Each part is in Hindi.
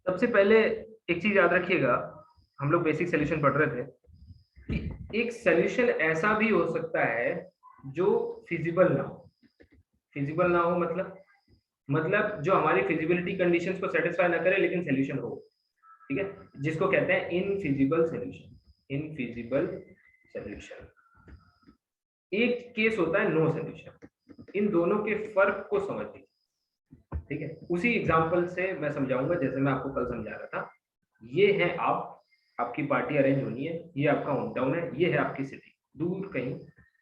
सबसे पहले एक चीज याद रखिएगा, हम लोग बेसिक सोल्यूशन पढ़ रहे थे कि एक सोल्यूशन ऐसा भी हो सकता है जो फिजिबल ना हो। फिजिबल ना हो मतलब जो हमारी फिजिबिलिटी कंडीशंस को सेटिस्फाई ना करे लेकिन सोल्यूशन हो, ठीक है, जिसको कहते हैं इनफिजिबल सोल्यूशन। Infeasible solution. एक केस होता है नो सोल्यूशन। इन दोनों के फर्क को समझिए, ठीक है। उसी एग्जांपल से मैं समझाऊंगा जैसे मैं आपको कल समझा रहा था। ये है आपकी पार्टी अरेंज होनी है, ये आपका होम टाउन है, ये है आपकी सिटी दूर कहीं,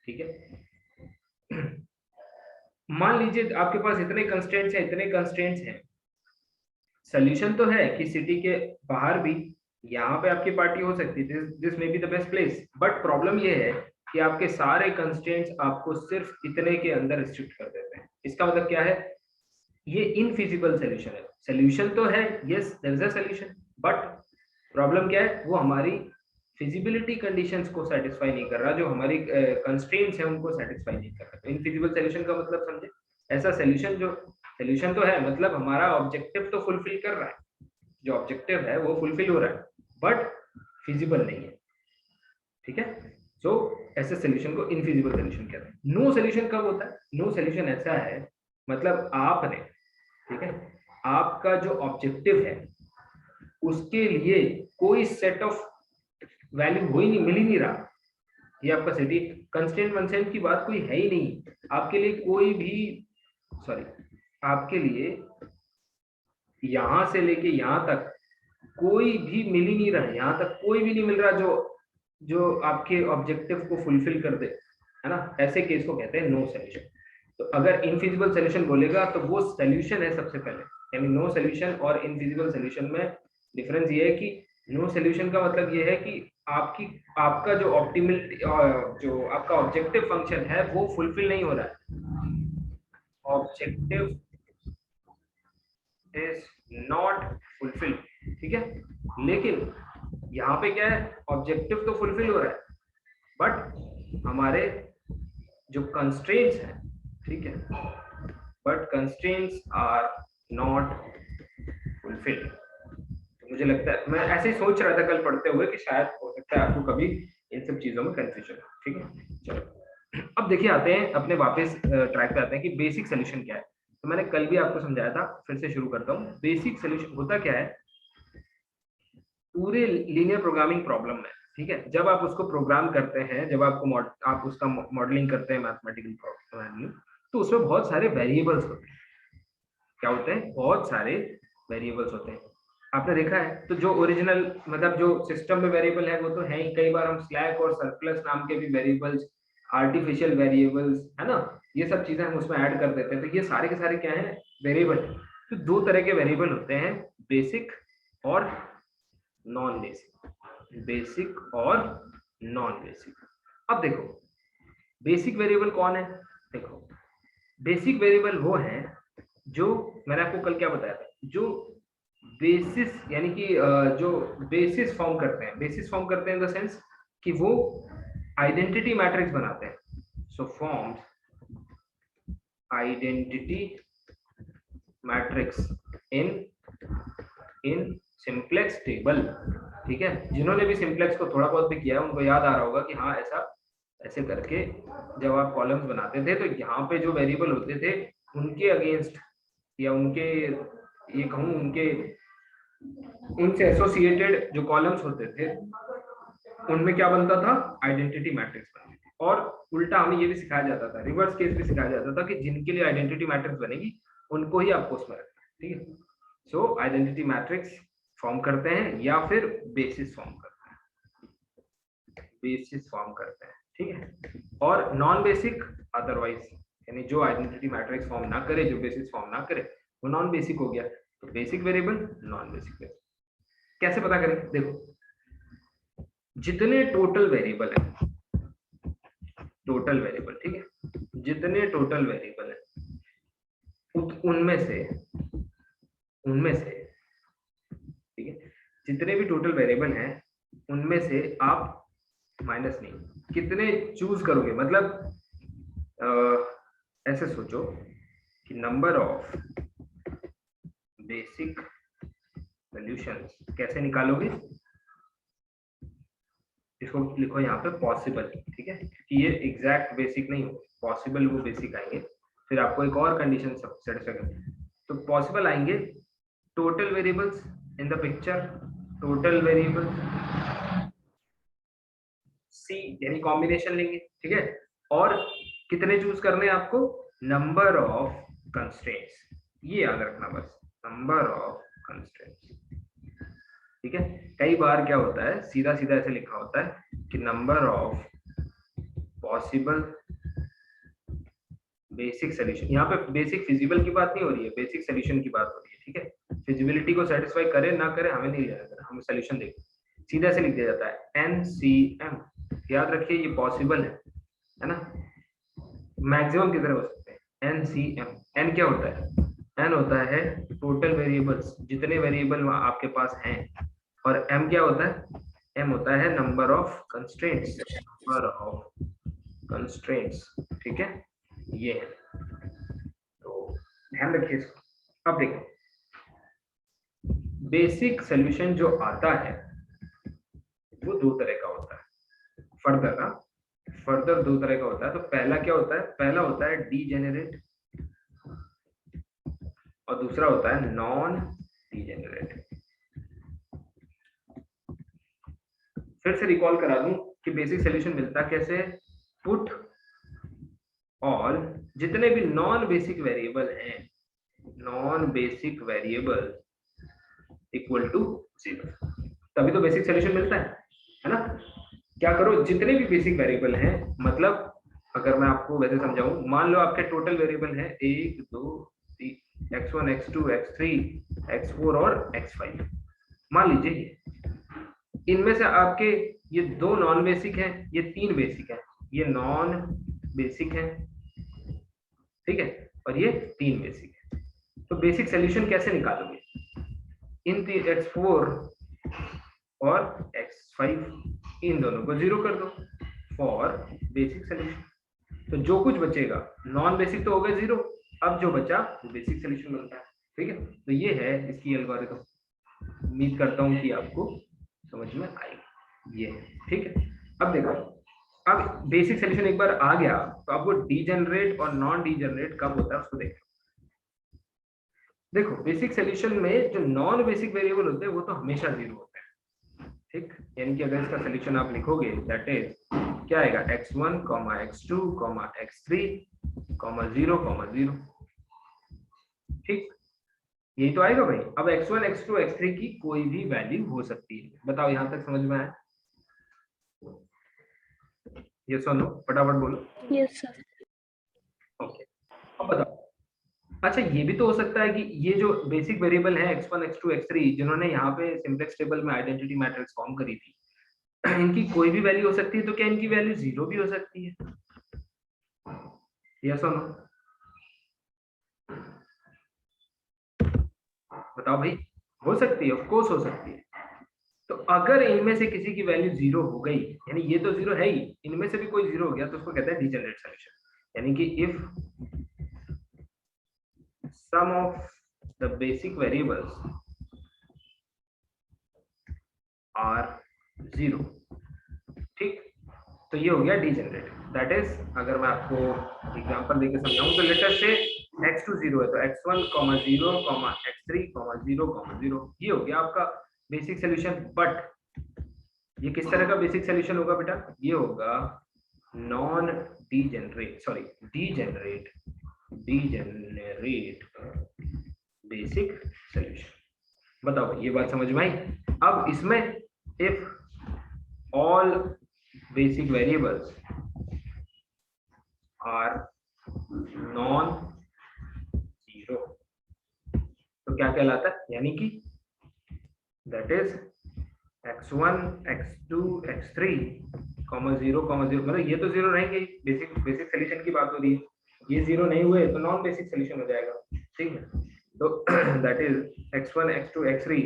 ठीक है। मान लीजिए आपके पास इतने कंस्ट्रेंट्स हैं। सोल्यूशन तो है कि सिटी के बाहर भी यहाँ पे आपकी पार्टी हो सकती है, this may be the best place, but problem ये है कि आपके सारे कंस्ट्रेंट्स आपको सिर्फ इतने के अंदर रिस्ट्रिक्ट कर देते हैं। इसका मतलब क्या है? ये इनफिजिबल सोल्यूशन है। सोल्यूशन तो है, yes there is a solution, but problem क्या है? वो हमारी फिजिबिलिटी कंडीशंस को सेटिस्फाई नहीं कर रहा, जो हमारी कंस्ट्रेंट्स हैं उनको सेटिस्फाई नहीं कर रहा। इनफिजिबल सोल्यूशन का मतलब समझे, ऐसा सोल्यूशन तो है, मतलब हमारा ऑब्जेक्टिव तो फुलफिल कर रहा है, जो ऑब्जेक्टिव है वो फुलफिल हो रहा है, बट फिजिबल नहीं है, ठीक है। सो ऐसे सोल्यूशन को इनफिजिबल सोल्यूशन कहते हैं। नो सोल्यूशन कब होता है? नो सोल्यूशन ऐसा है, मतलब आपने, ठीक है, आपका जो ऑब्जेक्टिव है उसके लिए कोई सेट ऑफ वैल्यू हो ही नहीं, मिल ही नहीं रहा। ये आपका सिटी कंस्टेंट वंसेंट की बात कोई है ही नहीं आपके लिए, कोई भी सॉरी आपके लिए यहां से लेके यहां तक कोई भी मिल ही नहीं रहा, यहां तक कोई भी नहीं मिल रहा जो जो आपके ऑब्जेक्टिव को फुलफिल कर दे, है ना। ऐसे केस को कहते हैं नो सोल्यूशन। तो अगर इनफिजिबल सोल्यूशन बोलेगा तो वो सोल्यूशन है सबसे पहले, यानी नो सोल्यूशन और इनफिजिबल सोल्यूशन में डिफरेंस ये है कि नो सोल्यूशन का मतलब ये है कि आपका जो ऑप्टिमल जो आपका ऑब्जेक्टिव फंक्शन है वो फुलफिल नहीं हो रहा है। ऑब्जेक्टिव इज नॉट फुलफिल, ठीक है। लेकिन यहाँ पे क्या है, ऑब्जेक्टिव तो फुलफिल हो रहा है, बट हमारे जो कंस्ट्रेंट्स हैं, ठीक है, but constraints are not fulfilled. मुझे लगता है, मैं ऐसे ही सोच रहा था कल पढ़ते हुए कि शायद हो सकता है आपको कभी इन सब चीजों में कंफ्यूजन हो, ठीक है। चलो अब देखिए, आते हैं अपने वापस ट्रैक पे आते हैं कि बेसिक सोल्यूशन क्या है। तो मैंने कल भी आपको समझाया था, फिर से शुरू करता हूँ। बेसिक सोल्यूशन होता क्या है पूरे लीनियर प्रोग्रामिंग प्रॉब्लम में, ठीक है। जब आप उसको प्रोग्राम करते हैं, जब आप उसका मॉडलिंग करते हैं मैथमेटिकल प्रॉब्लम, तो उसमें बहुत सारे वेरिएबल्स होते हैं। क्या होते हैं? बहुत सारे वेरिएबल्स होते हैं। आपने देखा है तो जो ओरिजिनल मतलब जो सिस्टम में वेरिएबल है वो तो है ही, कई बार हम स्लैक और सरप्लस नाम के भी वेरिएबल्स, आर्टिफिशियल वेरिएबल्स, है ना, ये सब चीजें हम उसमें ऐड कर देते हैं। तो ये सारे के सारे क्या है? वेरिएबल। तो दो तरह के वेरिएबल होते हैं, बेसिक और नॉन बेसिक। बेसिक और नॉन बेसिक। अब देखो बेसिक वेरिएबल कौन है? देखो बेसिक वेरिएबल वो है जो मैंने आपको कल क्या बताया था, जो बेसिस यानी कि जो बेसिस फॉर्म करते हैं। बेसिस फॉर्म करते हैं इन द सेंस कि वो आइडेंटिटी मैट्रिक्स बनाते हैं। सो फॉर्म्स आइडेंटिटी मैट्रिक्स इन सिंप्लेक्स टेबल, ठीक है। जिन्होंने भी सिंप्लेक्स को थोड़ा बहुत भी किया है उनको याद आ रहा होगा कि हाँ ऐसा ऐसे करके जब आप कॉलम्स बनाते थे तो यहाँ पे जो वेरिएबल होते थे उनके अगेंस्ट या उनके, ये कहूँ उनके, उनसे एसोसिएटेड जो कॉलम्स होते थे उनमें क्या बनता था? आइडेंटिटी मैट्रिक्स बनती थी। और उल्टा हमें ये भी सिखाया जाता था, रिवर्स केस भी सिखाया जाता था कि जिनके लिए आइडेंटिटी मैट्रिक्स बनेगी उनको ही आपको उसमें रखना है, ठीक है। सो आइडेंटिटी मैट्रिक्स फॉर्म करते हैं या फिर बेसिस फॉर्म करते हैं, बेसिस फॉर्म करते हैं, ठीक है। और नॉन बेसिक अदरवाइज, यानी जो आइडेंटिटी मैट्रिक्स फॉर्म ना करे, जो बेसिस फॉर्म ना करे, वो नॉन बेसिक हो गया। तो basic variable, non basic variable कैसे पता करें? देखो जितने टोटल वेरिएबल है, टोटल वेरिएबल, ठीक है, जितने टोटल वेरिएबल है उनमें से ठीक है, जितने भी टोटल वेरिएबल हैं उनमें से आप माइनस नहीं, कितने चूज करोगे, मतलब ऐसे सोचो कि नंबर ऑफ बेसिक सॉल्यूशंस कैसे निकालोगे, इसको लिखो यहाँ पे पॉसिबल, ठीक है, क्योंकि ये एग्जैक्ट बेसिक नहीं होगा, पॉसिबल वो बेसिक आएंगे। फिर आपको एक और कंडीशन सेटिस्फाई करनी, तो पॉसिबल आएंगे total variables in the picture, total variables C यानी कॉम्बिनेशन लेंगे, ठीक है, और कितने चूज करने हैं आपको, नंबर ऑफ कंस्ट्रेंट्स, ये याद रखना बस, नंबर ऑफ कंस्ट्रेंट्स, ठीक है। कई बार क्या होता है, सीधा सीधा ऐसे लिखा होता है कि number of possible basic solution, यहाँ पे बेसिक फिजिबल की बात नहीं हो रही है, बेसिक सॉल्यूशन की बात हो रही है, ठीक है। फिजिबिलिटी को सेटिस्फाई करे ना करे हमें नहीं लेना, हमें सॉल्यूशन देखें, सीधा से लिख दिया जाता है NCM, याद रखिए ये पॉसिबल है ना, मैक्सिमम कितने हो सकते हैं, NCM। N क्या होता है, N होता है टोटल वेरिएबल्स, जितने वेरिएबल आपके पास हैं, और M क्या होता है, M होता है number of constraints, number of constraints, ठीक है, ये है, तो ध्यान रखिए इसको। अब देखो बेसिक सॉल्यूशन जो आता है वो दो तरह का होता है, फर्दर दो तरह का होता है। तो पहला क्या होता है, पहला होता है डीजेनरेट और दूसरा होता है नॉन डीजेनरेट। फिर से रिकॉल करा दूं कि बेसिक सॉल्यूशन मिलता कैसे, पुट ऑल जितने भी नॉन बेसिक वेरिएबल हैं, non basic variable equal to 0, तभी तो बेसिक सॉल्यूशन मिलता है ना। क्या करो, जितने भी बेसिक वेरिएबल हैं, मतलब अगर मैं आपको वैसे समझाऊं, मान लो आपके टोटल वेरिएबल हैं 1 2 3, x1 x2 x3 x4 और x5, मान लीजिए इनमें से आपके ये दो नॉन बेसिक हैं, ये तीन बेसिक हैं, ये नॉन बेसिक हैं, ठीक है, और ये तीन बेसिक है। तो बेसिक सॉल्यूशन कैसे निकालोगे, इन x4 और x5 इन दोनों को 0 कर दो फॉर बेसिक सॉल्यूशन, तो जो कुछ बचेगा नॉन बेसिक तो होगा 0, अब जो बचा वो बेसिक सॉल्यूशन बनता है, ठीक है। तो ये है इसकी एल्गोरिथम, उम्मीद करता हूँ कि आपको समझ में आएगी, ये है, ठीक है। अब देखो, अब बेसिक सॉल्यूशन एक बार आ गया तो आपको डीजेनरेट और नॉन डीजेनरेट कब होता है उसको देखो। देखो बेसिक सॉल्यूशन में जो नॉन बेसिक वेरिएबल होते हैं वो तो हमेशा 0 होते हैं, ठीक, यानी कि अगर इसका सॉल्यूशन आप लिखोगे दैट इज क्या आएगा, x1, x2, x3, 0, 0, ठीक, यही तो आएगा भाई। अब x1, x2, x3 की कोई भी वैल्यू हो सकती है, बताओ यहां तक समझ में आया, यस और नो, फटाफट बोलो। Yes sir. ओके, अब बताओ, अच्छा ये भी तो हो सकता है कि ये जो बेसिक वेरिएबल है x1, x2, x3 जिन्होंने यहाँ पे सिंप्लेक्स टेबल में आइडेंटिटी मैट्रिक्स फॉर्म करी थी, इनकी कोई भी वैल्यू हो सकती है, तो क्या इनकी वैल्यू 0 भी हो सकती है, यस और नो, बताओ भाई, हो सकती है, ऑफ कोर्स हो सकती है। तो अगर इनमें से किसी की वैल्यू 0 हो गई, यानी ये तो 0 है ही, इनमें से भी कोई 0 हो गया, तो उसको कहते हैं डीजेनरेट सॉल्यूशन, यानी कि if some of the basic variables are 0, ठीक, तो ये हो गया डीजेनरेट। दैट इज, अगर मैं आपको एग्जांपल देके समझाऊं तो लेट अस से x2 0 है तो x1, 0, x3, 0, 0, ये हो गया आपका बेसिक सॉल्यूशन। बट ये किस तरह का बेसिक सॉल्यूशन होगा बेटा, ये होगा non degenerate, sorry degenerate basic solution. बताओ ये बात समझ में आई। अब इसमें if all basic variables are non zero तो क्या कहलाता है, यानी कि that is x1, x2, x3, 0, 0, मतलब ये तो 0 रहेंगे, बेसिक सॉल्यूशन की बात हो रही है, ये 0 नहीं हुए तो नॉन बेसिक सॉल्यूशन हो जाएगा, ठीक है। तो that is x1, x2, x3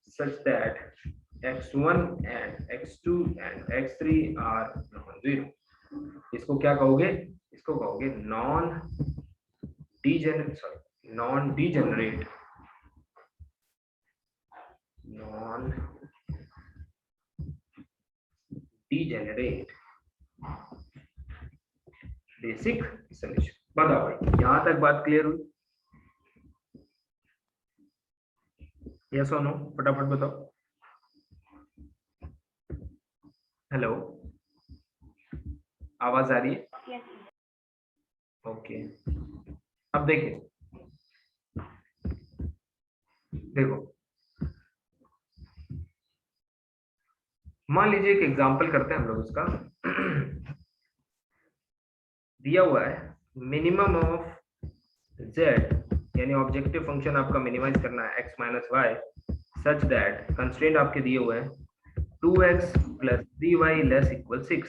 such that x1 and x2 and x3 are non-zero, इसको क्या कहोगे, इसको कहोगे non degenerate non degenerate basic solution. बताओ भाई, यहां तक बात क्लियर हुई? यस और नो, फटाफट बताओ। हेलो, आवाज आ रही है? ओके, अब देखिए, देखो मान लीजिए एक एग्जांपल करते हैं हम लोग उसका। दिया हुआ है मिनिमम ऑफ z, यानी ऑब्जेक्टिव फंक्शन आपका मिनिमाइज करना है x minus y such that constraint आपके दिए हुए हैं 2x plus 3y less equal 6।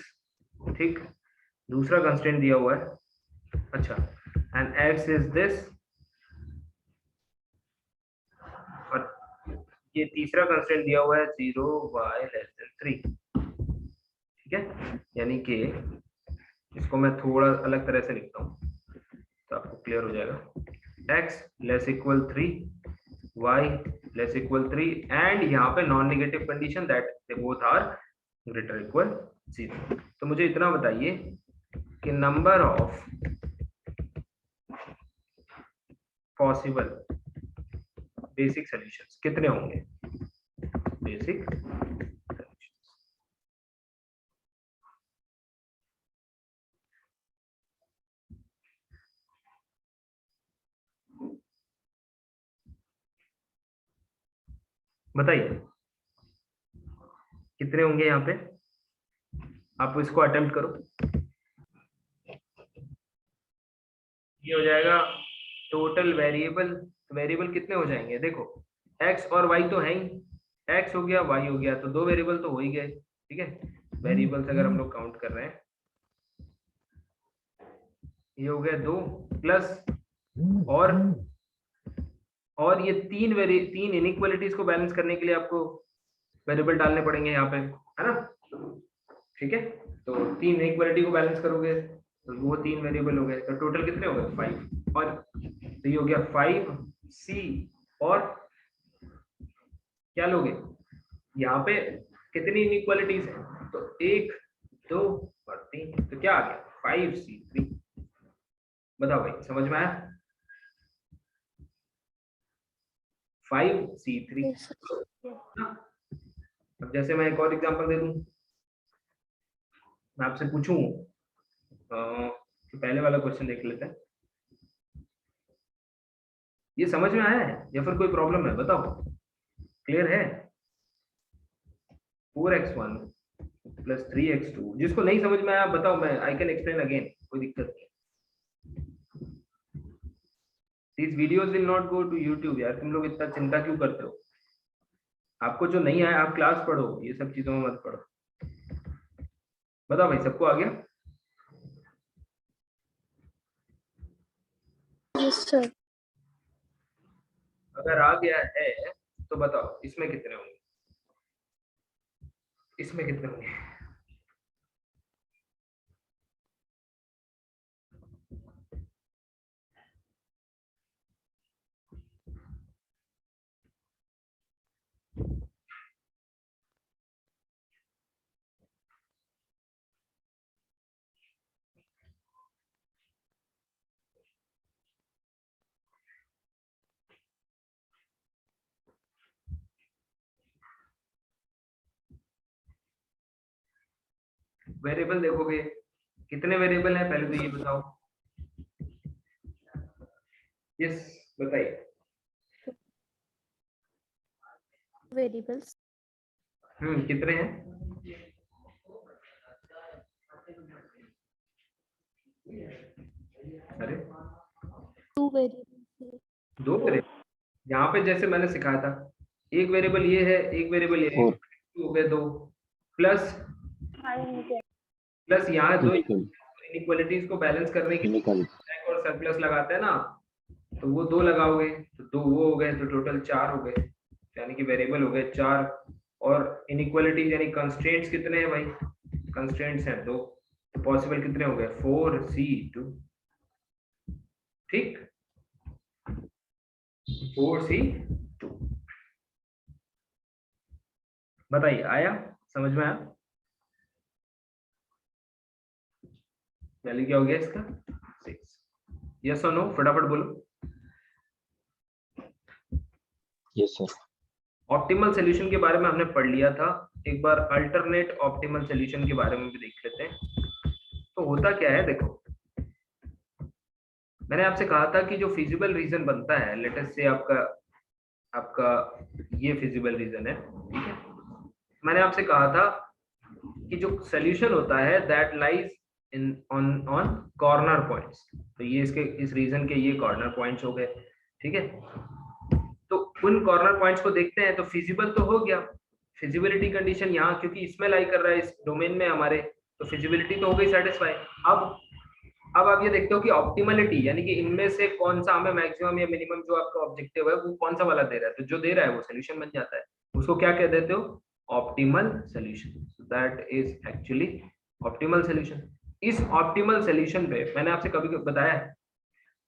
ठीक, दूसरा कंस्ट्रेंट दिया हुआ है, अच्छा, एंड x इज दिस, और ये तीसरा कंस्ट्रेंट दिया हुआ है 0y लेस देन 3। ठीक है, यानी कि इसको मैं थोड़ा अलग तरह से लिखता हूँ तो आपको क्लियर हो जाएगा। x less equal 3, y less equal 3, and यहाँ पे non negative condition that they both are greater equal 0। तो मुझे इतना बताइए कि number of possible basic solutions कितने होंगे? बेसिक बताइए कितने होंगे यहाँ पे? आप इसको अटेम्प्ट करो। ये हो जाएगा टोटल वेरिएबल। वेरिएबल कितने हो जाएंगे? देखो x और y तो है ही, x हो गया y हो गया, तो दो वेरिएबल तो हो ही गए। ठीक है, वेरिएबल्स अगर हम लोग काउंट कर रहे हैं, ये हो गया 2 प्लस, और ये तीन इनइक्वालिटीज को बैलेंस करने के लिए आपको वेरिएबल डालने पड़ेंगे यहाँ पे, है ना? ठीक है, तो तीन इनइक्वालिटी को बैलेंस करोगे तो वो तीन वेरिएबल हो गए, तो टोटल कितने हो गए? 5। और तो ये हो गया 5c, और क्या लोगे यहाँ पे? कितनी इनइक्वालिटीज है? तो 1 2 और 3, तो क्या आ गया? 5c3। बताओ भाई, समझ में आया? 5c3। अब जैसे मैं एक और एग्जांपल दे दूं, मैं आपसे पूछूं, पहले वाला क्वेश्चन देख लेते हैं। ये समझ में आया है या फिर कोई प्रॉब्लम है? बताओ, क्लियर है? 4x1 प्लस 3x2, जिसको नहीं समझ में आया बताओ, मैं आई कैन एक्सप्लेन अगेन, कोई दिक्कत नहीं। These videos will not go to YouTube यार, तुम लोग इतना चिंता क्यों करते हो? आपको जो नहीं आया आप क्लास पढ़ो, ये सब चीजों में मत पढ़ो। बताओ भाई, सबको आ गया? Yes sir. अगर आ गया है तो बताओ इसमें कितने होंगे? इसमें कितने होंगे? वेरिएबल देखोगे, कितने वेरिएबल है पहले तो ये बताओ। यस, बताइए। वेरिएबल्स कितने हैं? अरे 2 वेरिएबल्स। दो वेरिएबल, यहाँ पे जैसे मैंने सिखाया था, एक वेरिएबल ये है, एक वेरिएबल ये है, हो गए दो, प्लस प्लस यहाँ दो इनइक्वालिटीज को बैलेंस करने के लिए और सरप्लस लगाते हैं ना, तो वो दो लगाओगे तो दो वो हो गए, तो टोटल 4 हो गए, यानी कि वेरिएबल हो गए 4। और इनइक्वालिटीज यानी कंस्ट्रेंट्स कितने हैं भाई? कंस्ट्रेंट्स हैं 2, तो पॉसिबल कितने हो गए? 4c2। ठीक, 4c2। बताइए, आया समझ में? आया वैल्यू क्या हो गया इसका 6। यस और नो फटाफट बोलो। Yes sir. ऑप्टिमल सॉल्यूशन के बारे में हमने पढ़ लिया था, एक बार अल्टरनेट ऑप्टिमल सॉल्यूशन के बारे में भी देख लेते हैं। तो होता क्या है, देखो मैंने आपसे कहा था कि जो फिजिबल रीजन बनता है, लेट अस से आपका आपका ये फिजिबल रीजन है, ठीक है। मैंने आपसे कहा था कि जो सॉल्यूशन होता है that lies in on on corner points, तो ये इसके इस रीजन के ये कॉर्नर पॉइंट्स हो गए, ठीक है। तो उन कॉर्नर पॉइंट्स को देखते हैं, तो फिजिबल तो हो गया, फिजिबिलिटी कंडीशन यहाँ क्योंकि इसमें लाई कर रहा है, इस डोमेन में हमारे, तो फिजिबिलिटी तो हो गई सेटिस्फाई। अब आप ये देखते हो कि ऑप्टिमलिटी यानी कि इनमें से कौन सा हमें मैक्सिमम या मिनिमम जो आपका ऑब्जेक्टिव है वो कौन सा वाला दे रहा है, तो जो दे रहा है वो सोल्यूशन बन जाता है। उसको क्या कह देते हो, optimal solution. That is actually optimal solution. इस ऑप्टिमल सोल्यूशन पे मैंने आपसे कभी बताया है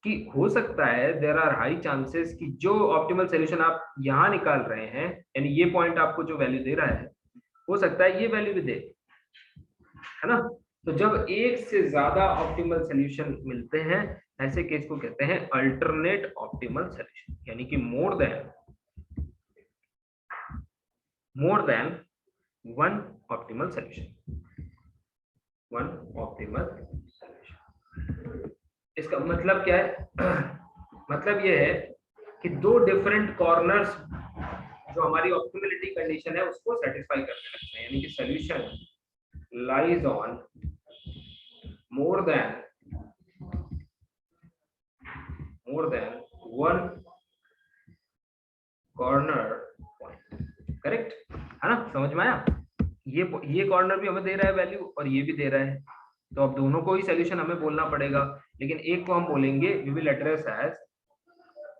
कि हो सकता है देयर आर हाई चांसेस कि जो ऑप्टिमल सोल्यूशन आप यहाँ निकाल रहे हैं, यानी ये पॉइंट आपको जो वैल्यू दे रहा है, हो सकता है ये वैल्यू भी दे, है ना। तो जब एक से ज्यादा ऑप्टिमल सॉल्यूशन मिलते हैं, ऐसे केस को कहते हैं अल्टरनेट ऑप्टिमल सॉल्यूशन, यानी कि more than one optimal solution, one optimal solution. इसका मतलब क्या है? मतलब ये है कि दो डिफरेंट कॉर्नर्स जो हमारी ऑप्टिमलिटी कंडीशन है उसको सेटिस्फाई करने लगते हैं, यानी कि solution lies on more than one corner point, correct है ना, समझ में आया? ये कॉर्नर भी हमें दे रहा है वैल्यू और ये भी दे रहा है, तो अब दोनों को ही सॉल्यूशन हमें बोलना पड़ेगा, लेकिन एक को हम बोलेंगे we will address as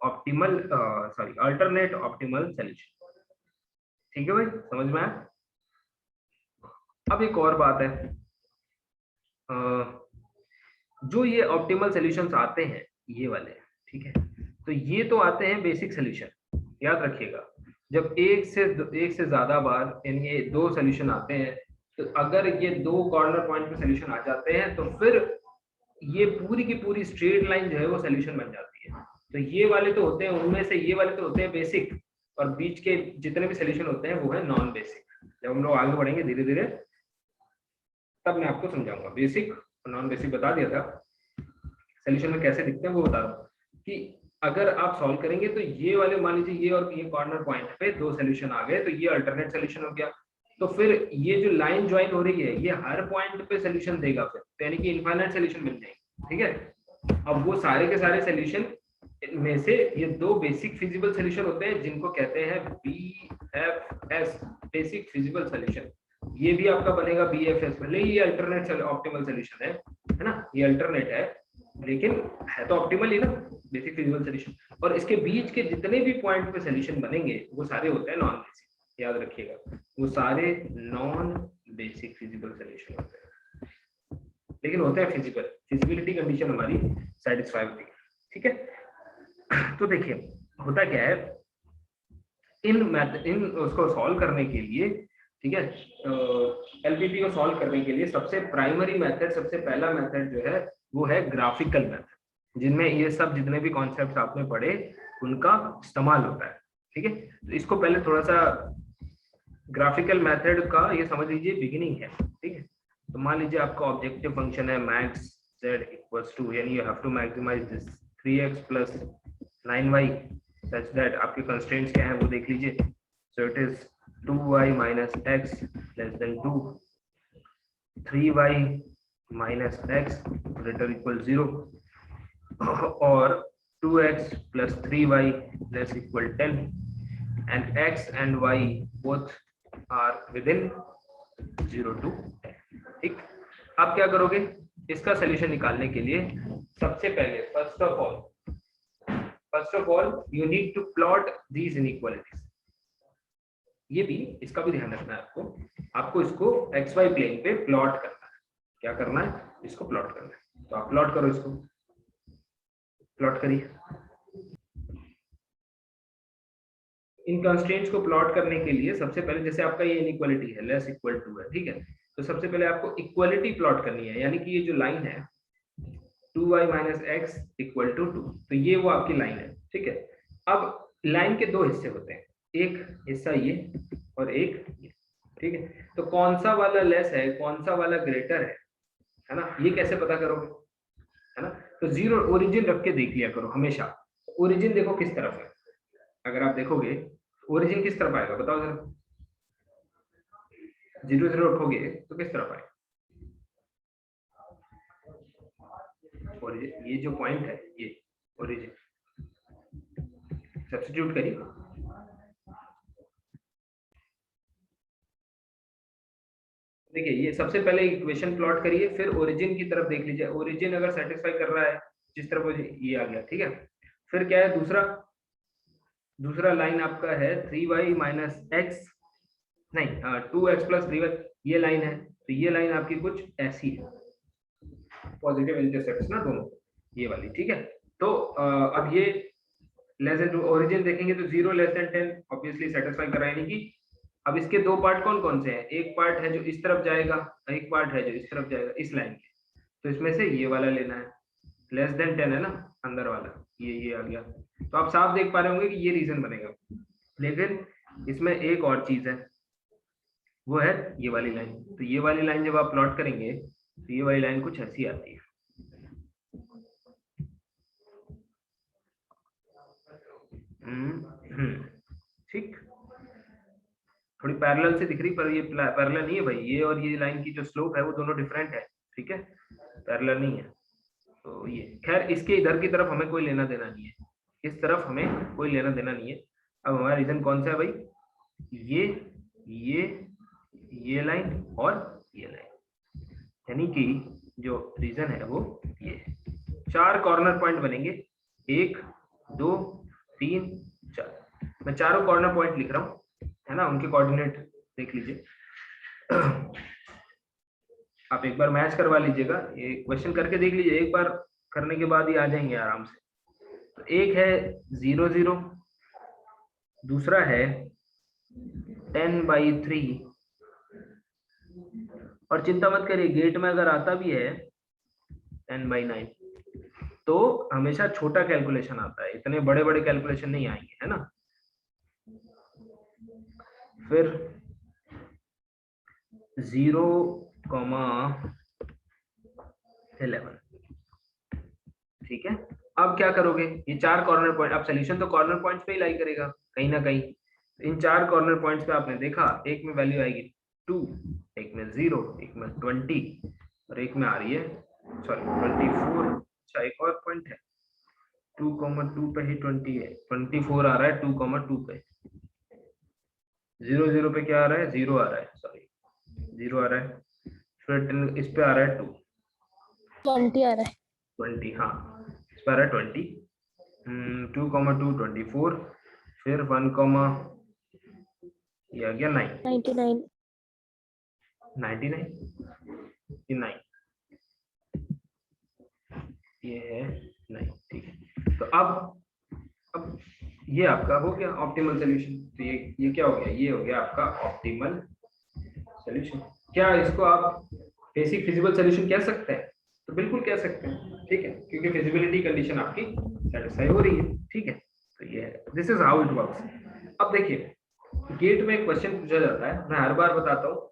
optimal sorry alternate optimal solution. ठीक है भाई, समझ में आया? अब एक और बात है, जो ये ऑप्टिमल सॉल्यूशंस आते हैं ये वाले, ठीक है, तो ये तो आते हैं बेसिक सॉल्यूशन, याद रखिएगा। जब एक से ज्यादा बार यानी ये दो सॉल्यूशन आते हैं, तो अगर ये दो कॉर्नर पॉइंट पे सॉल्यूशन आ जाते हैं तो फिर ये पूरी की पूरी स्ट्रेट लाइन जो है वो सॉल्यूशन बन जाती है। तो ये वाले तो होते हैं, उनमें से ये वाले तो होते हैं बेसिक, और बीच के जितने भी सॉल्यूशन होते हैं वो है नॉन बेसिक। जब हम लोग आगे बढ़ेंगे धीरे धीरे तब मैं आपको समझाऊंगा, बेसिक और नॉन बेसिक बता दिया था, सॉल्यूशन में कैसे दिखते हैं वो बता रहा हूँ कि अगर आप सॉल्व करेंगे तो ये वाले मान लीजिए ये और ये कॉर्नर पॉइंट पे दो सॉल्यूशन आ गए, तो ये अल्टरनेट सॉल्यूशन हो गया। तो फिर ये जो लाइन ज्वाइन हो रही है ये हर पॉइंट पे सॉल्यूशन देगा, फिर तो यानी कि इनफाइनाइट सॉल्यूशन मिल जाएंगे, ठीक है। अब वो सारे के सारे सॉल्यूशन में से ये दो बेसिक फिजिबल सॉल्यूशन होते हैं जिनको कहते हैं BFS, बेसिक फिजिबल सॉल्यूशन। ये भी आपका बनेगा BFS, भले ये अल्टरनेट ऑप्टिमल सॉल्यूशन है ना, ये अल्टरनेट है लेकिन है तो ऑप्टिमल ही ना, बेसिक फिजिबल सॉल्यूशन। और इसके बीच के जितने भी पॉइंट पे सॉल्यूशन बनेंगे वो सारे होते हैं नॉन बेसिक, याद रखिएगा, वो सारे नॉन बेसिक फिजिबल सॉल्यूशन होते हैं, लेकिन होते हैं फिजिबल, फिजिबिलिटी कंडीशन हमारी सेटिस्फाई होती है, ठीक है। तो देखिए होता क्या है, इन उसको सॉल्व करने के लिए, ठीक है, LPP को सॉल्व करने के लिए सबसे प्राइमरी मेथड, सबसे पहला मेथड जो है वो है ग्राफिकल मेथड, जिनमें ये सब जितने भी कॉन्सेप्ट आपने पढ़े उनका इस्तेमाल होता है, ठीक है। तो इसको पहले थोड़ा सा ग्राफिकल मेथड का ये समझ लीजिए बिगिनिंग है, ठीक है। तो मान लीजिए आपका ऑब्जेक्टिव फंक्शन है मैक्स z इक्वल्स टू, यानी you have to maximise this 3x plus 9y such that आपके कंस्ट्रेंट्स क्या हैं वो देख लीजिए। So it is 2y minus x less than 2, 3y minus x greater equal 0, or 2x plus 3y less equal 10, and x and y both are within 0 to 10। ठीक, आप क्या करोगे इसका सॉल्यूशन निकालने के लिए? सबसे पहले first of all you need to plot these inequalities. ये भी, इसका भी ध्यान रखना है आपको इसको XY प्लेन पे प्लॉट करना है। क्या करना है? इसको प्लॉट करना है। तो आप प्लॉट करो, इसको प्लॉट करिए। इन कंस्ट्रेंट्स को प्लॉट करने के लिए सबसे पहले, जैसे आपका ये इनइक्वालिटी है, लेस इक्वल टू है, ठीक है, तो सबसे पहले आपको इक्वालिटी प्लॉट करनी है, यानी कि ये जो लाइन है 2y minus x equal to 2, तो ये वो आपकी लाइन है, ठीक है। अब लाइन के दो हिस्से होते हैं, एक हिस्सा ये और एक ये, ठीक है। तो कौन सा वाला लेस है, कौन सा वाला ग्रेटर है ना, ये कैसे पता करोगे, है ना। तो जीरो ओरिजिन रख के देख लिया करो हमेशा। ओरिजिन देखो किस तरफ है, अगर आप देखोगे ओरिजिन किस तरफ आएगा बताओ जरा, 0 0 रखोगे तो किस तरफ आएगा ओरिजिन, ये जो पॉइंट है ये ओरिजिन, सब्स्टिट्यूट करिए, देखिए ये सबसे पहले इक्वेशन प्लॉट करिए, फिर ओरिजिन की तरफ देख लीजिए, ओरिजिन अगर सेटिस्फाई कर रहा है जिस तरफ ये आ गया, ठीक है। फिर क्या है दूसरा लाइन आपका है 3y माइनस एक्स, नहीं 2x प्लस 3y, ये लाइन है, तो ये लाइन आपकी कुछ ऐसी है, पॉजिटिव इंटरसेक्ट्स ना दोनों, ये वाली, ठीक है। तो अब ये लेस देन ओरिजिन देखेंगे तो 0 लेस देन 10 ऑब्वियसली सेटिस्फाई कर रहा है, यानी कि अब इसके दो पार्ट कौन कौन से हैं, एक पार्ट है जो इस तरफ जाएगा, एक पार्ट है जो इस तरफ जाएगा इस लाइन के, तो इसमें से ये वाला लेना है, लेस देन 10 है ना अंदर वाला, ये आ गया, तो आप साफ देख पा रहे होंगे कि ये रीजन बनेगा। लेकिन इसमें एक और चीज है, वो है ये वाली लाइन, तो ये वाली लाइन जब आप प्लॉट करेंगे तो ये वाली लाइन कुछ ऐसी आती है, ठीक, थोड़ी पैरेलल से दिख रही, पर ये पैरेलल नहीं है भाई, ये और ये लाइन की जो स्लोप है वो दोनों डिफरेंट है, ठीक है, पैरेलल नहीं है। तो ये खैर इसके इधर की तरफ हमें कोई लेना देना नहीं है, इस तरफ हमें कोई लेना देना नहीं है। अब हमारा रीजन कौन सा है भाई, ये लाइन और ये लाइन, यानी कि जो रीजन है वो ये, चार कॉर्नर पॉइंट बनेंगे, 1 2 3 4, मैं चारों कॉर्नर पॉइंट लिख रहा हूँ, है ना, उनके कोऑर्डिनेट देख लीजिए। आप एक बार मैच करवा लीजिएगा, ये क्वेश्चन करके देख लीजिए, एक बार करने के बाद ही आ जाएंगे आराम से। तो एक है 0 0, दूसरा है 10/3, और चिंता मत करिए गेट में अगर आता भी है 10/9 तो हमेशा छोटा कैलकुलेशन आता है, इतने बड़े बड़े कैलकुलेशन नहीं आएंगे, है ना। फिर 0,11, ठीक है। अब क्या करोगे, ये चार कॉर्नर पॉइंट, अब सोल्यूशन तो कॉर्नर पॉइंट्स पे ही लाई करेगा कहीं ना कहीं, इन चार कॉर्नर पॉइंट्स पे आपने देखा, एक में वैल्यू आएगी 2, एक में 0, एक में 20 और एक में आ रही है सॉरी 24। अच्छा एक और पॉइंट है 2,2 पे ही 20 है, 24 आ रहा है 2,2 पे, 0 0 पे क्या आ रहा है, 0 आ रहा है, सॉरी 0 आ रहा है, फिर इस पे आ रहा है 2, 20 आ रहा है, 20, हाँ इस पे आ रहा है 20, 2,2 24, फिर 1, ये आ गया 9, 99 99, ये 9, ये है 9, ठीक है। तो अब ये आपका हो गया ऑप्टिमल सॉल्यूशन, तो ये क्या हो गया, ये हो गया आपका ऑप्टिमल सॉल्यूशन। क्या इसको आप बेसिक फिजिबल सॉल्यूशन कह सकते हैं, तो बिल्कुल कह सकते हैं, ठीक है, क्योंकि फिजिबिलिटी कंडीशन आपकी सेटिस्फाई हो रही है, ठीक है। तो ये है, this is how it works. अब देखिए गेट में एक क्वेश्चन पूछा जाता है, मैं हर बार बताता हूँ,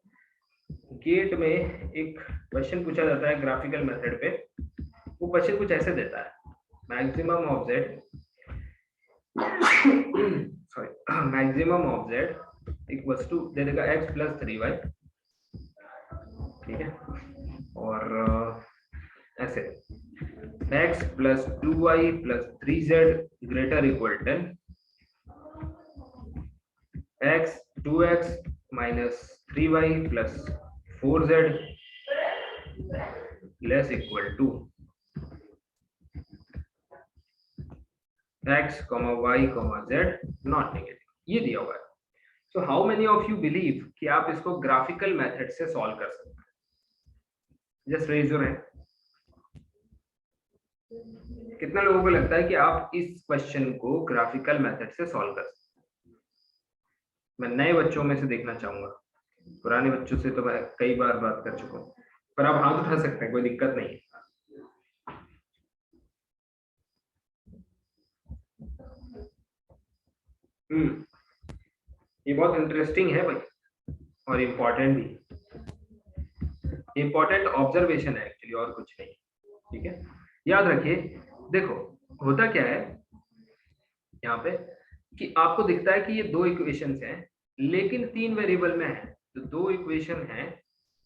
गेट में एक क्वेश्चन पूछा जाता है ग्राफिकल मेथड पे, वो क्वेश्चन कुछ ऐसे देता है, maximum of z sorry maximum of z equals to दे देगा x प्लस 3y, ठीक है, और ऐसे x plus 2y plus 3z greater equal 10, x 2x minus 3y plus 4z less equal to x, y, z not negative, ये दिया हुआ है। So how many of you believe कि आप इसको ग्राफिकल मेथड से सॉल्व कर सकते हैं, जस्ट रेज योर हैंड। कितना लोगों को लगता है कि आप इस क्वेश्चन को ग्राफिकल मेथड से सॉल्व कर सकते हैं? मैं नए बच्चों में से देखना चाहूंगा, पुराने बच्चों से तो मैं कई बार बात कर चुका हूँ, पर आप हाथ उठा सकते हैं, कोई दिक्कत नहीं है। ये बहुत इंटरेस्टिंग है भाई, और इम्पोर्टेंट भी, इम्पोर्टेंट ऑब्जर्वेशन है एक्चुअली, और कुछ नहीं। ठीक है, याद रखिए। देखो होता क्या है यहाँ पे कि आपको दिखता है कि ये दो इक्वेशंस हैं, लेकिन 3 वेरिएबल में है। तो 2 इक्वेशन है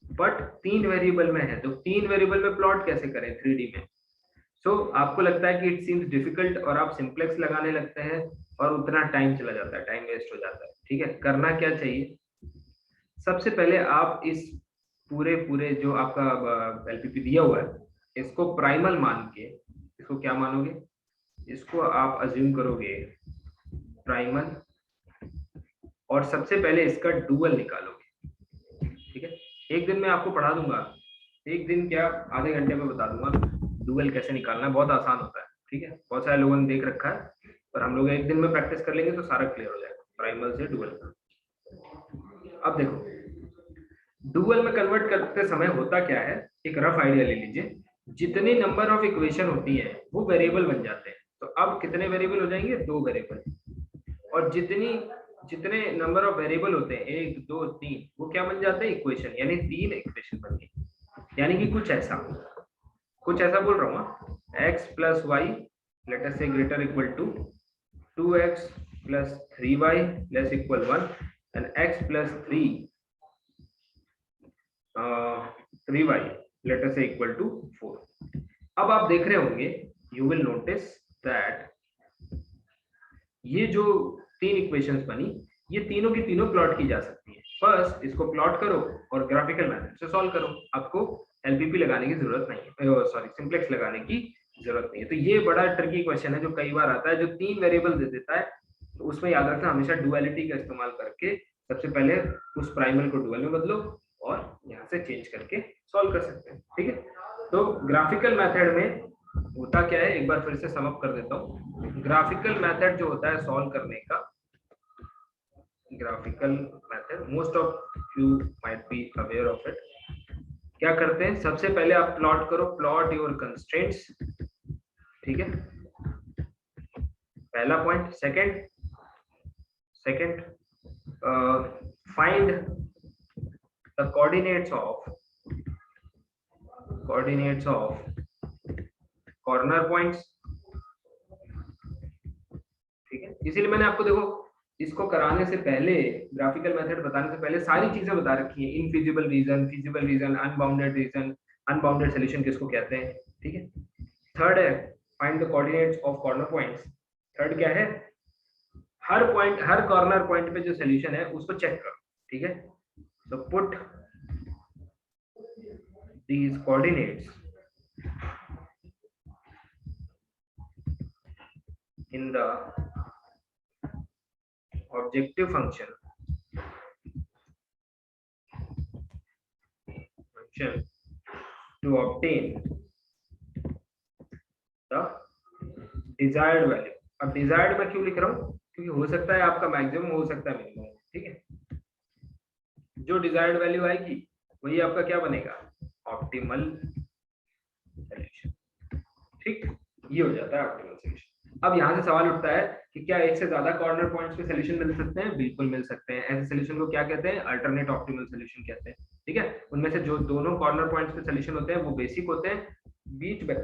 बट 3 वेरिएबल में है, तो 3 वेरिएबल में प्लॉट कैसे करें 3D में। सो आपको लगता है कि इट सीम्स डिफिकल्ट, और आप सिंप्लेक्स लगाने लगते हैं और उतना टाइम चला जाता है, टाइम वेस्ट हो जाता है। ठीक है, करना क्या चाहिए, सबसे पहले आप इस पूरे जो आपका एलपीपी दिया हुआ है, इसको प्राइमल मान के, इसको क्या मानोगे, इसको आप अज्यूम करोगे प्राइमल, और सबसे पहले इसका डुअल निकालोगे। ठीक है, एक दिन में आपको पढ़ा दूंगा, एक दिन क्या आधे घंटे में बता दूंगा डुअल कैसे निकालना है, बहुत आसान होता है। ठीक है, बहुत सारे लोगों ने देख रखा है, पर हम लोग एक दिन में प्रैक्टिस कर लेंगे तो सारा क्लियर हो जाएगा प्राइमल से डुअल का। अब देखो डुअल में कन्वर्ट करते समय होता क्या है, एक रफ आइडिया ले लीजिए। जितनी नंबर ऑफ इक्वेशन होती है वो वेरिएबल बन जाते हैं। तो अब कितने वेरिएबल हो जाएंगे, 2 वेरिएबल, और जितने नंबर ऑफ वेरिएबल होते हैं 1 2 3, वो क्या बन जाते हैं, इक्वेशन, यानी 3 इक्वेशन बन गई। यानी कि कुछ ऐसा बोल रहा हूँ, x plus y let us say greater equal to 2x plus 3y less equal 1 and x plus 3y let us say equal to 4। अब आप देख रहे होंगे, यू विल नोटिस दैट ये जो 3 इक्वेशंस बनी, ये तीनों की तीनों प्लॉट की जा सकती है। फर्स्ट इसको प्लॉट करो और ग्राफिकल मेथड से सॉल्व करो, आपको एलपीपी लगाने की जरूरत नहीं है, सॉरी सिंप्लेक्स लगाने की जरूरत नहीं है। तो ये बड़ा ट्रिकी क्वेश्चन है जो कई बार आता है, जो 3 वेरिएबल दे देता है। तो उसमें याद रखना, हमेशा डुअलिटी का इस्तेमाल करके सबसे पहले उस प्राइमल को डुअल में बदलो और यहाँ से चेंज करके सॉल्व कर सकते हैं। ठीक है, तो ग्राफिकल मेथड में होता क्या है, एक बार फिर से सम अप कर देता हूँ। ग्राफिकल मेथड जो होता है सॉल्व करने का, graphical method most of you might be aware of it. क्या करते हैं, सबसे पहले आप प्लॉट करो, प्लॉट योर कंस्ट्रेंट्स। ठीक है, पहला point. Second find the coordinates of corner points. ठीक है, इसीलिए मैंने आपको देखो इसको कराने से पहले, ग्राफिकल मेथड बताने से पहले सारी चीजें बता रखी है, infeasible region, feasible region, unbounded region, unbounded solution किसको कहते हैं। ठीक है, थर्ड है find the coordinates of corner points. Third क्या है, हर पॉइंट, हर कॉर्नर पॉइंट पे जो सॉल्यूशन है उसको चेक करो। ठीक है, तो put these coordinates in the objective function to obtain the desired value। अब डिजायर्ड मैं क्यों लिख रहा हूँ, क्योंकि हो सकता है आपका मैक्सिमम, हो सकता है मिनिमम। ठीक है, जो डिजायर्ड वैल्यू आएगी वही आपका क्या बनेगा, ऑप्टिमल सॉल्यूशन। ठीक, ये हो जाता है ऑप्टिमल सॉल्यूशन। अब यहाँ से सवाल उठता है कि क्या एक से ज्यादा कॉर्नर पॉइंट्स पे सॉल्यूशन मिल सकते हैं, बिल्कुल मिल सकते हैं। ऐसे सॉल्यूशन को क्या कहते हैं, अल्टरनेट ऑप्टिमल सॉल्यूशन कहते हैं। ठीक है, उनमें से जो दोनों कॉर्नर पॉइंट्स पे सॉल्यूशन होते हैं वो बेसिक होते हैं, बीच में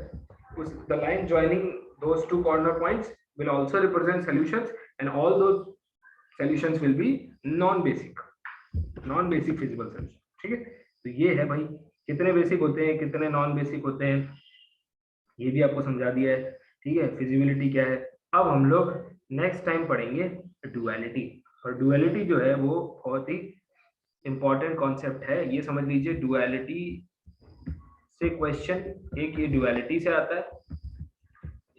उस the line joining those two corner points will also represent solutions and all those solutions will be non basic feasible solution। ठीक है, तो ये है भाई, कितने बेसिक होते हैं, कितने नॉन बेसिक होते हैं, ये भी आपको समझा दिया है। ठीक है, फिजिबिलिटी क्या है। अब हम लोग नेक्स्ट टाइम पढ़ेंगे डुअलिटी, और डुअलिटी जो है वो बहुत ही इंपॉर्टेंट कॉन्सेप्ट है। ये समझ लीजिए, डुअलिटी से क्वेश्चन, एक ये डुअलिटी से आता है,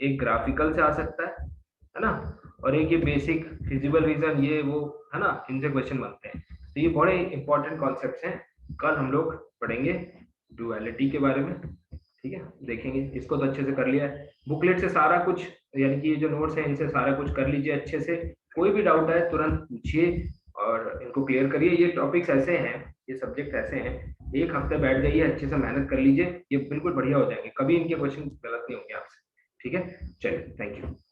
एक ग्राफिकल से आ सकता है ना, और एक ये बेसिक फिजिबल रीजन, ये वो है ना, इनसे क्वेश्चन बनते हैं। तो ये बड़े इंपॉर्टेंट कॉन्सेप्ट्स हैं। कल हम लोग पढ़ेंगे डुअलिटी के बारे में। ठीक है, देखेंगे, इसको तो अच्छे से कर लिया है, बुकलेट से सारा कुछ, यानी कि ये जो नोट्स हैं इनसे सारा कुछ कर लीजिए अच्छे से। कोई भी डाउट है तुरंत पूछिए, और इनको क्लियर करिए। ये टॉपिक्स ऐसे हैं, ये सब्जेक्ट ऐसे हैं, एक हफ्ते बैठ जाइए, अच्छे से मेहनत कर लीजिए, ये बिल्कुल बढ़िया हो जाएंगे, कभी इनके क्वेश्चन गलत नहीं होंगे आपसे। ठीक है, चलिए, थैंक यू।